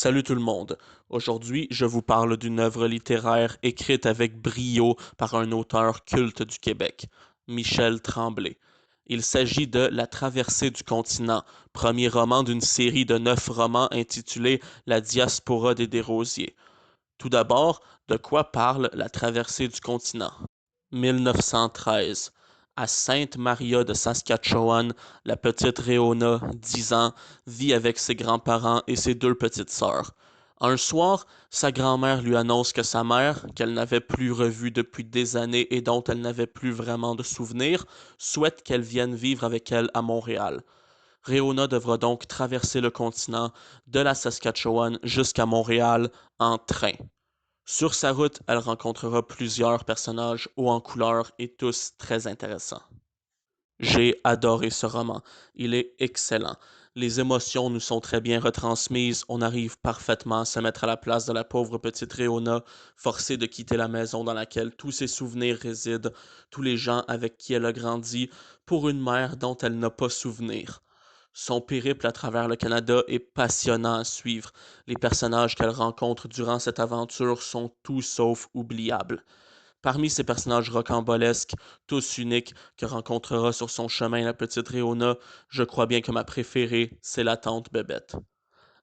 Salut tout le monde. Aujourd'hui, je vous parle d'une œuvre littéraire écrite avec brio par un auteur culte du Québec, Michel Tremblay. Il s'agit de La traversée du continent, premier roman d'une série de 9 romans intitulés La diaspora des Desrosiers. Tout d'abord, de quoi parle La traversée du continent? 1913. À Sainte-Maria de Saskatchewan, la petite Réona, 10 ans, vit avec ses grands-parents et ses deux petites sœurs. Un soir, sa grand-mère lui annonce que sa mère, qu'elle n'avait plus revue depuis des années et dont elle n'avait plus vraiment de souvenirs, souhaite qu'elle vienne vivre avec elle à Montréal. Réona devra donc traverser le continent de la Saskatchewan jusqu'à Montréal en train. Sur sa route, elle rencontrera plusieurs personnages hauts en couleur et tous très intéressants. J'ai adoré ce roman. Il est excellent. Les émotions nous sont très bien retransmises. On arrive parfaitement à se mettre à la place de la pauvre petite Réona, forcée de quitter la maison dans laquelle tous ses souvenirs résident, tous les gens avec qui elle a grandi, pour une mère dont elle n'a pas souvenir. Son périple à travers le Canada est passionnant à suivre. Les personnages qu'elle rencontre durant cette aventure sont tout sauf oubliables. Parmi ces personnages rocambolesques, tous uniques, que rencontrera sur son chemin la petite Réona, je crois bien que ma préférée, c'est la tante Bébête.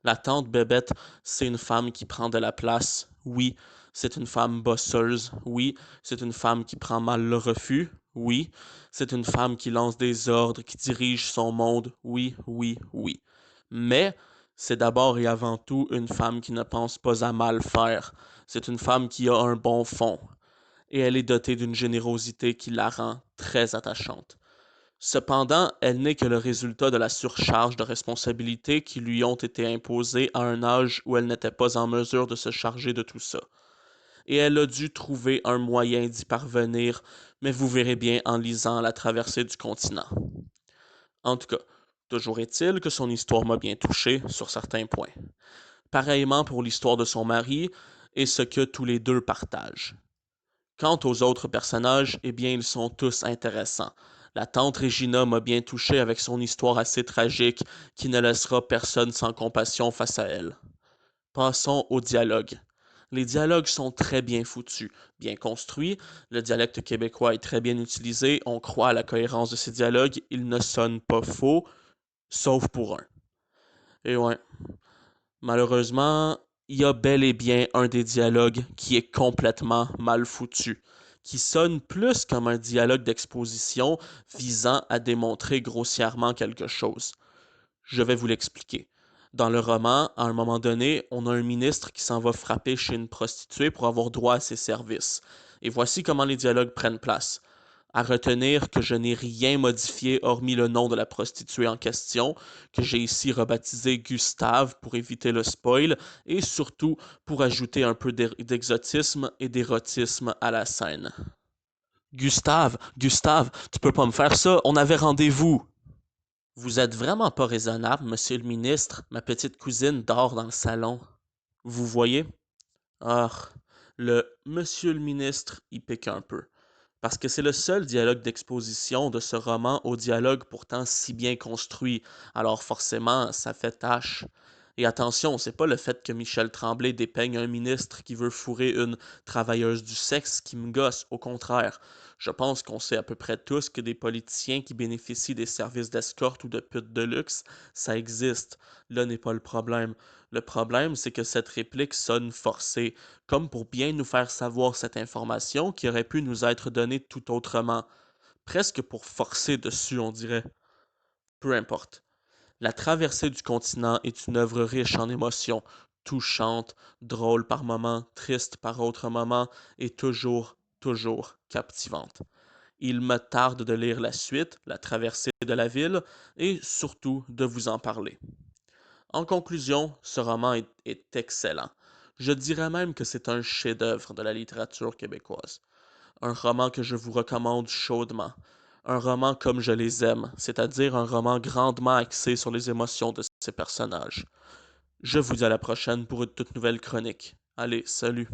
La tante Bébête, c'est une femme qui prend de la place, oui. C'est une femme bosseuse, oui. C'est une femme qui prend mal le refus, oui. C'est une femme qui lance des ordres, qui dirige son monde, oui, oui, oui. Mais c'est d'abord et avant tout une femme qui ne pense pas à mal faire. C'est une femme qui a un bon fond. Et elle est dotée d'une générosité qui la rend très attachante. Cependant, elle n'est que le résultat de la surcharge de responsabilités qui lui ont été imposées à un âge où elle n'était pas en mesure de se charger de tout ça. Et elle a dû trouver un moyen d'y parvenir, mais vous verrez bien en lisant La traversée du continent. En tout cas, toujours est-il que son histoire m'a bien touché sur certains points. Pareillement pour l'histoire de son mari et ce que tous les deux partagent. Quant aux autres personnages, eh bien, ils sont tous intéressants. La tante Regina m'a bien touché avec son histoire assez tragique qui ne laissera personne sans compassion face à elle. Passons au dialogue. Les dialogues sont très bien foutus, bien construits, le dialecte québécois est très bien utilisé, on croit à la cohérence de ces dialogues, ils ne sonnent pas faux, sauf pour un. Et ouais, malheureusement, il y a bel et bien un des dialogues qui est complètement mal foutu, qui sonne plus comme un dialogue d'exposition visant à démontrer grossièrement quelque chose. Je vais vous l'expliquer. Dans le roman, à un moment donné, on a un ministre qui s'en va frapper chez une prostituée pour avoir droit à ses services. Et voici comment les dialogues prennent place. À retenir que je n'ai rien modifié hormis le nom de la prostituée en question, que j'ai ici rebaptisé Gustave pour éviter le spoil, et surtout pour ajouter un peu d'exotisme et d'érotisme à la scène. Gustave, Gustave, tu peux pas me faire ça, on avait rendez-vous. Vous êtes vraiment pas raisonnable, monsieur le ministre, ma petite cousine dort dans le salon. Vous voyez? Ah, le monsieur le ministre y pique un peu. Parce que c'est le seul dialogue d'exposition de ce roman au dialogue pourtant si bien construit, alors forcément ça fait tâche. Et attention, c'est pas le fait que Michel Tremblay dépeigne un ministre qui veut fourrer une travailleuse du sexe qui me gosse, au contraire. Je pense qu'on sait à peu près tous que des politiciens qui bénéficient des services d'escorte ou de putes de luxe, ça existe. Là n'est pas le problème. Le problème, c'est que cette réplique sonne forcée, comme pour bien nous faire savoir cette information qui aurait pu nous être donnée tout autrement. Presque pour forcer dessus, on dirait. Peu importe. La traversée du continent est une œuvre riche en émotions, touchante, drôle par moments, triste par autres moments, et toujours, toujours captivante. Il me tarde de lire la suite, La traversée de la ville, et surtout de vous en parler. En conclusion, ce roman est excellent. Je dirais même que c'est un chef-d'œuvre de la littérature québécoise. Un roman que je vous recommande chaudement. Un roman comme je les aime, c'est-à-dire un roman grandement axé sur les émotions de ses personnages. Je vous dis à la prochaine pour une toute nouvelle chronique. Allez, salut!